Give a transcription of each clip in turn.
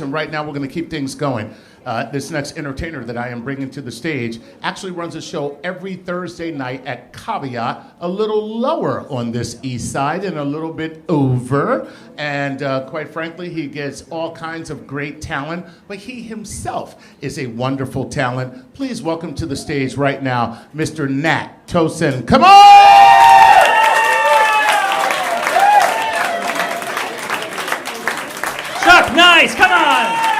And right now we're going to keep things going. This next entertainer that I am bringing to the stage actually runs a show every Thursday night at Caveat, a little lower on this east side and a little bit over. And quite frankly, he gets all kinds of great talent, but he himself is a wonderful talent. Please welcome to the stage right now, Mr. Nat Towsen. Come on! Nice, come on!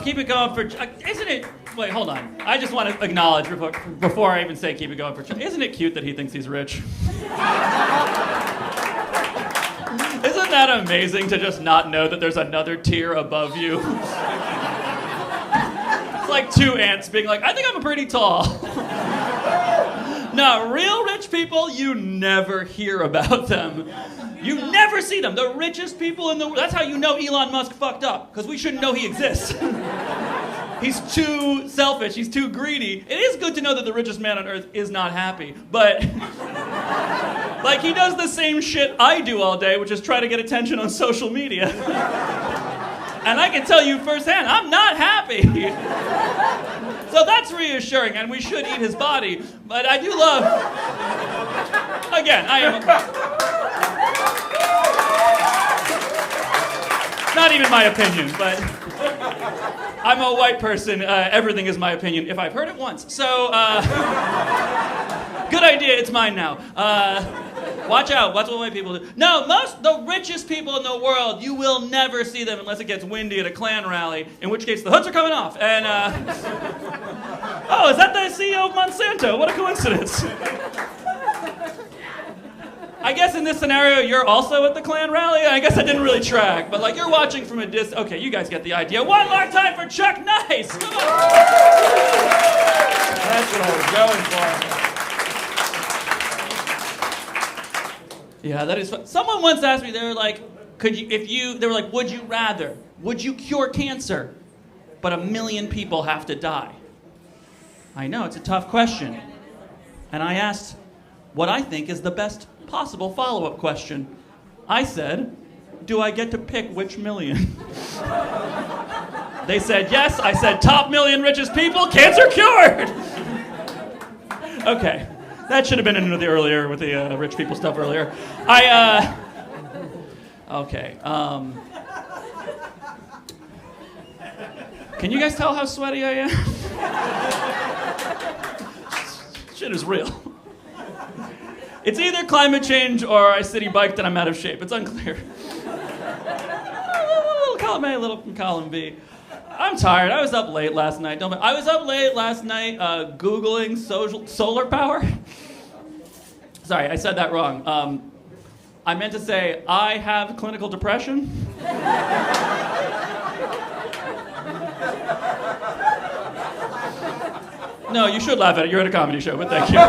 Keep it going for, isn't it, wait, hold on. I just want to acknowledge before I even say keep it going for, isn't it cute that he thinks he's rich? Isn't that amazing to just not know that there's another tier above you? It's like two ants being like, I think I'm pretty tall. No, real rich people, you never hear about them. You never see them. The richest people in the world. That's how you know Elon Musk fucked up, because we shouldn't know he exists. He's too selfish. He's too greedy. It is good to know that the richest man on earth is not happy, but like he does the same shit I do all day, which is try to get attention on social media. And I can tell you firsthand, I'm not happy. So that's reassuring, and we should eat his body. But I do love, again, I am, not even my opinion, but I'm a white person. Everything is my opinion if I've heard it once. So, good idea, it's mine now. Watch out, watch what white people do. No, the richest people in the world, you will never see them unless it gets windy at a Klan rally, in which case the hoods are coming off. And, oh, is that the CEO of Monsanto? What a coincidence. I guess in this scenario, you're also at the Klan rally? I guess I didn't really track, but like you're watching from a distance. Okay, you guys get the idea. One more time for Chuck Nice! Come on! That's what I was going for. Yeah, that is fun. Someone once asked me, they were like, would you rather? Would you cure cancer, but 1 million people have to die? I know, it's a tough question. And I asked what I think is the best possible follow-up question. I said, do I get to pick which million? They said yes. I said top 1 million richest people, cancer cured. Okay. That should have been in the earlier, with the rich people stuff earlier. Okay. Can you guys tell how sweaty I am? Shit is real. It's either climate change or I city biked and I'm out of shape. It's unclear. Little column A, little column B. I'm tired. I was up late last night. I was up late last night Googling solar power. Sorry, I said that wrong. I meant to say, I have clinical depression. No, you should laugh at it. You're at a comedy show, but thank you.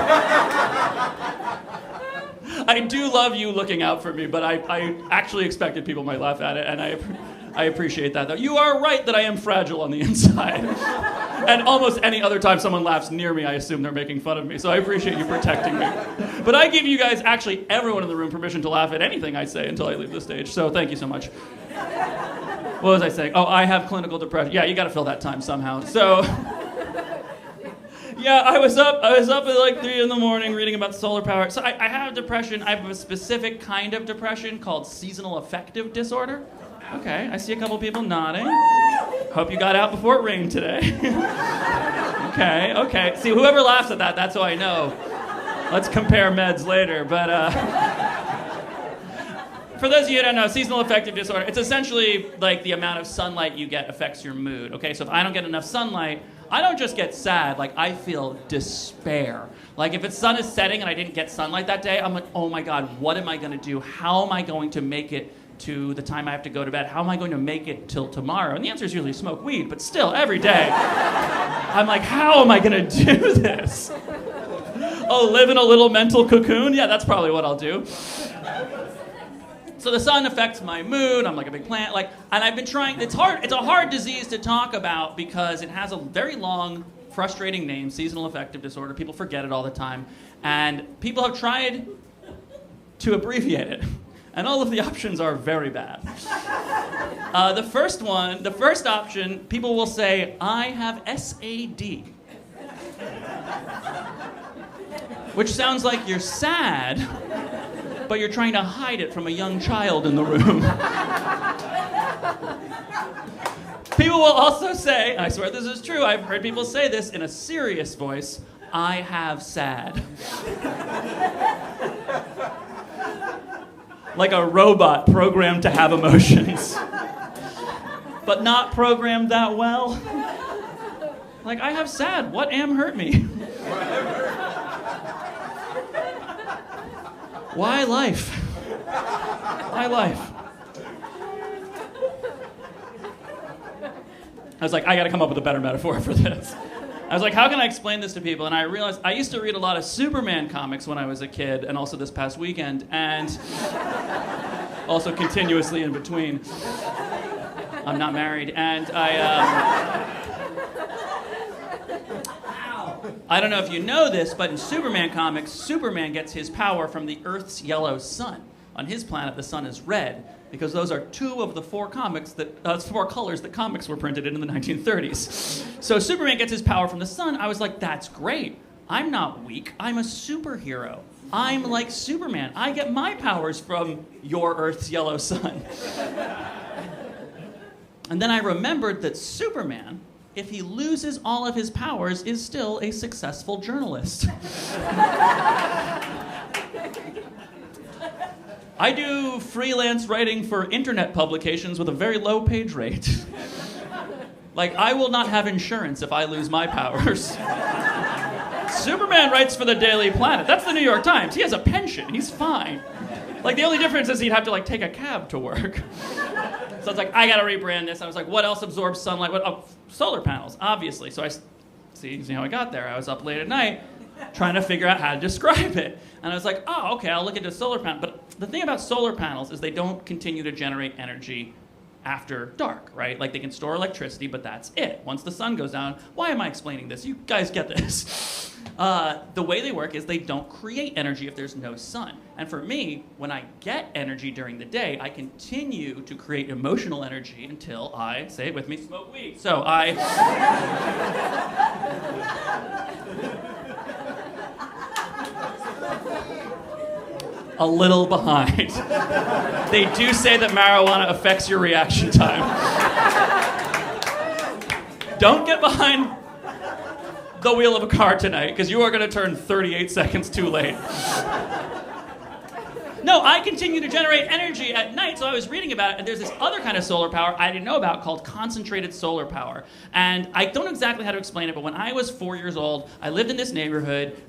I do love you looking out for me, but I actually expected people might laugh at it, and I appreciate that, though. You are right that I am fragile on the inside. And almost any other time someone laughs near me, I assume they're making fun of me, so I appreciate you protecting me. But I give you guys, actually everyone in the room, permission to laugh at anything I say until I leave the stage, so thank you so much. What was I saying? Oh, I have clinical depression. Yeah, you gotta fill that time somehow. So, yeah, I was up at like 3 in the morning reading about solar power. So I have depression. I have a specific kind of depression called seasonal affective disorder. Okay, I see a couple people nodding. Hope you got out before it rained today. Okay. See, whoever laughs at that, that's who I know. Let's compare meds later, but for those of you who don't know, seasonal affective disorder, it's essentially like the amount of sunlight you get affects your mood, okay? So if I don't get enough sunlight, I don't just get sad, like I feel despair. Like if the sun is setting and I didn't get sunlight that day, I'm like, oh my God, what am I gonna do? How am I going to make it to the time I have to go to bed? How am I going to make it till tomorrow? And the answer is usually smoke weed, but still, every day, I'm like, how am I gonna do this? Oh, live in a little mental cocoon? Yeah, that's probably what I'll do. So the sun affects my mood. I'm like a big plant, and I've been trying, it's a hard disease to talk about because it has a very long, frustrating name, seasonal affective disorder. People forget it all the time. And people have tried to abbreviate it. And all of the options are very bad. The first option, people will say, I have SAD. Which sounds like you're sad, but you're trying to hide it from a young child in the room. People will also say, I swear this is true, I've heard people say this in a serious voice, I have sad. Like a robot programmed to have emotions, but not programmed that well. Like, I have sad, what am hurt me? Why life? Why life? I was like, I gotta come up with a better metaphor for this. I was like, how can I explain this to people? And I realized I used to read a lot of Superman comics when I was a kid, and also this past weekend, and also continuously in between. I'm not married, and I don't know if you know this, but in Superman comics, Superman gets his power from the Earth's yellow sun. On his planet, the sun is red, because those are two of the four colors that comics were printed in the 1930s. So Superman gets his power from the sun. I was like, that's great. I'm not weak. I'm a superhero. I'm like Superman. I get my powers from your Earth's yellow sun. And then I remembered that Superman, if he loses all of his powers, is still a successful journalist. I do freelance writing for internet publications with a very low page rate. Like, I will not have insurance if I lose my powers. Superman writes for the Daily Planet. That's the New York Times. He has a pension. He's fine. Like, the only difference is he'd have to, like, take a cab to work. So I was like, I gotta rebrand this. I was like, what else absorbs sunlight? Oh, solar panels, obviously. So see how I got there. I was up late at night trying to figure out how to describe it. And I was like, oh, okay, I'll look into solar panels. But the thing about solar panels is they don't continue to generate energy after dark, right? Like, they can store electricity, but that's it. Once the sun goes down, why am I explaining this? You guys get this. The way they work is they don't create energy if there's no sun. And for me, when I get energy during the day, I continue to create emotional energy until I, say it with me, smoke weed. So a little behind. They do say that marijuana affects your reaction time. Don't get behind the wheel of a car tonight, because you are going to turn 38 seconds too late. No, I continue to generate energy at night, so I was reading about it, and there's this other kind of solar power I didn't know about called concentrated solar power. And I don't know exactly how to explain it, but when I was 4 years old, I lived in this neighborhood,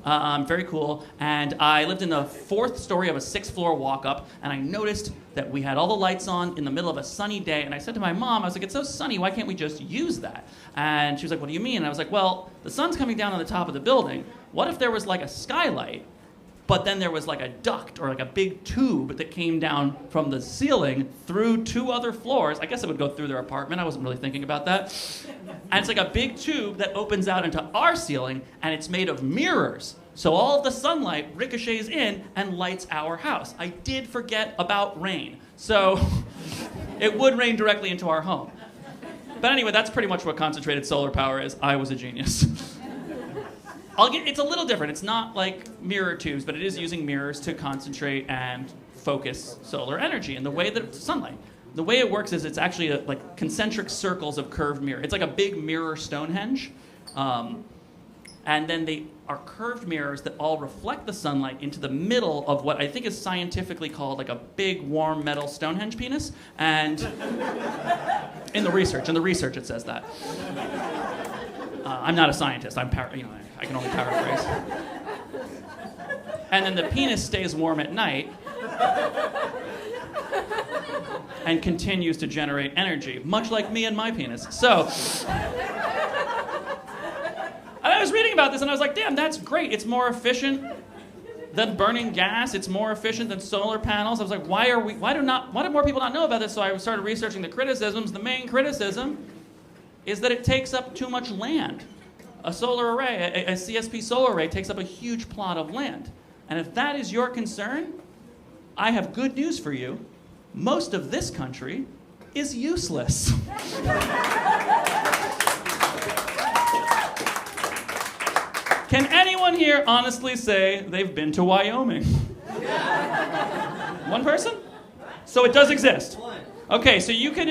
very cool, and I lived in the 4th story of a 6th-floor walk-up, and I noticed that we had all the lights on in the middle of a sunny day, and I said to my mom, I was like, it's so sunny, why can't we just use that? And she was like, what do you mean? And I was like, well, the sun's coming down on the top of the building. What if there was like a skylight, but then there was like a duct or like a big tube that came down from the ceiling through 2 other floors? I guess it would go through their apartment. I wasn't really thinking about that. And it's like a big tube that opens out into our ceiling, and it's made of mirrors. So all of the sunlight ricochets in and lights our house. I did forget about rain. So it would rain directly into our home. But anyway, that's pretty much what concentrated solar power is. I was a genius. It's a little different. It's not like mirror tubes, but it is using mirrors to concentrate and focus solar energy. And the way that sunlight, the way it works is it's actually like concentric circles of curved mirror. It's like a big mirror Stonehenge. And then they are curved mirrors that all reflect the sunlight into the middle of what I think is scientifically called like a big warm metal Stonehenge penis. And in the research it says that. I'm not a scientist. I can only paraphrase. And then the penis stays warm at night and continues to generate energy, much like me and my penis. So I was reading about this and I was like, damn, that's great. It's more efficient than burning gas. It's more efficient than solar panels. I was like, why do more people not know about this? So I started researching the criticisms. The main criticism is that it takes up too much land. A solar array, a CSP solar array takes up a huge plot of land. And if that is your concern, I have good news for you. Most of this country is useless. Can anyone here honestly say they've been to Wyoming? One person? So it does exist. Okay, so you can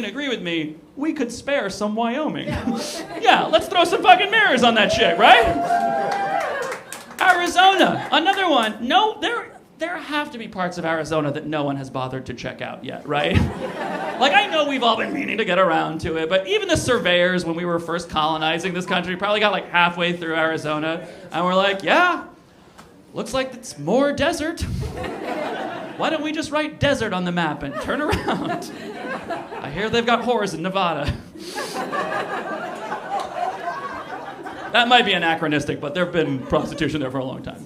agree with me, we could spare some Wyoming. Yeah, let's throw some fucking mirrors on that shit, right? Arizona, another one. No, there have to be parts of Arizona that no one has bothered to check out yet, right? Like, I know we've all been meaning to get around to it, but even the surveyors, when we were first colonizing this country, probably got like halfway through Arizona, and we're like, yeah, looks like it's more desert. Why don't we just write desert on the map and turn around? I hear they've got whores in Nevada. That might be anachronistic, but there's been prostitution there for a long time.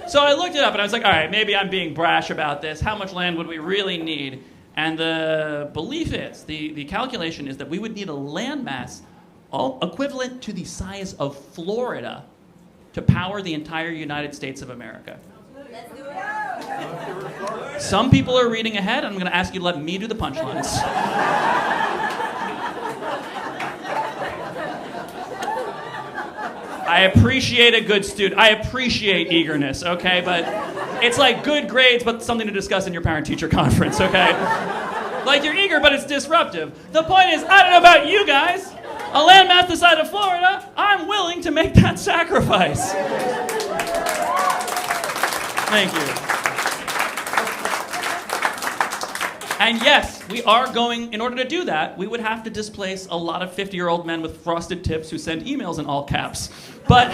So I looked it up and I was like, all right, maybe I'm being brash about this. How much land would we really need? And the belief is, the calculation is that we would need a landmass all equivalent to the size of Florida to power the entire United States of America. Some people are reading ahead. I'm going to ask you to let me do the punchlines. I appreciate a good student. I appreciate eagerness, okay? But it's like good grades, but something to discuss in your parent-teacher conference, okay? Like, you're eager, but it's disruptive. The point is, I don't know about you guys. A landmass the size of Florida, I'm willing to make that sacrifice. Thank you. And yes, we are going, in order to do that, we would have to displace a lot of 50-year-old men with frosted tips who send emails in all caps. But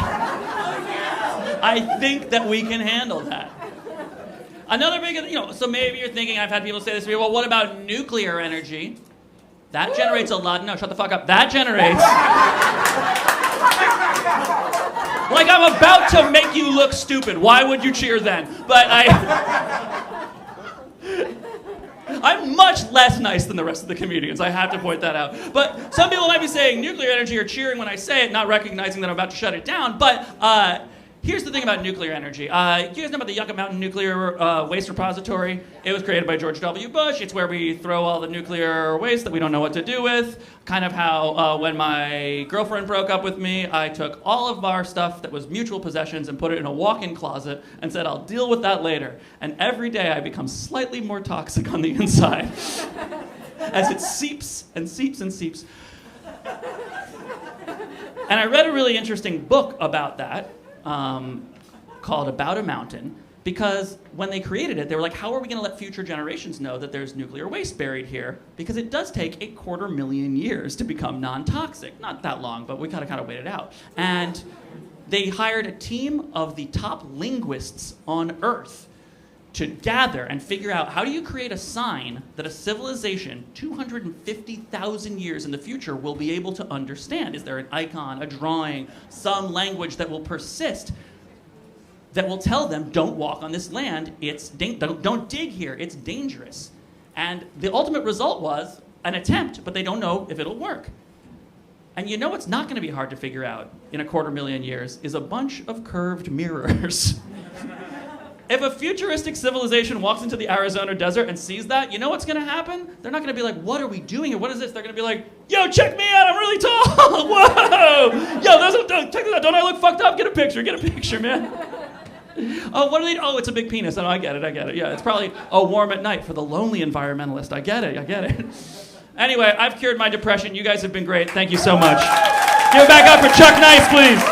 I think that we can handle that. Another big, so maybe you're thinking, I've had people say this to me, well, what about nuclear energy? That generates a lot, no, shut the fuck up. That generates, like I'm about to make you look stupid. Why would you cheer then? But I'm much less nice than the rest of the comedians, I have to point that out. But some people might be saying nuclear energy or cheering when I say it, not recognizing that I'm about to shut it down. But here's the thing about nuclear energy. You guys know about the Yucca Mountain Nuclear Waste Repository? It was created by George W. Bush. It's where we throw all the nuclear waste that we don't know what to do with. Kind of how when my girlfriend broke up with me, I took all of our stuff that was mutual possessions and put it in a walk-in closet and said, I'll deal with that later. And every day I become slightly more toxic on the inside as it seeps and seeps and seeps. And I read a really interesting book about that, called About a Mountain, because when they created it, they were like, how are we going to let future generations know that there's nuclear waste buried here? Because it does take 250,000 years to become non-toxic. Not that long, but we gotta kind of wait it out. And they hired a team of the top linguists on Earth to gather and figure out, how do you create a sign that a civilization 250,000 years in the future will be able to understand? Is there an icon, a drawing, some language that will persist, that will tell them, don't walk on this land, don't dig here, it's dangerous. And the ultimate result was an attempt, but they don't know if it'll work. And you know what's not going to be hard to figure out in 250,000 years is a bunch of curved mirrors. If a futuristic civilization walks into the Arizona desert and sees that, you know what's going to happen? They're not going to be like, what are we doing here? What is this? They're going to be like, yo, check me out. I'm really tall. Whoa. Yo, check this out. Don't I look fucked up? Get a picture, man. Oh, what are they? Oh, it's a big penis. Oh, I get it. Yeah, it's probably warm at night for the lonely environmentalist. I get it. Anyway, I've cured my depression. You guys have been great. Thank you so much. Give it back up for Chuck Nice, please.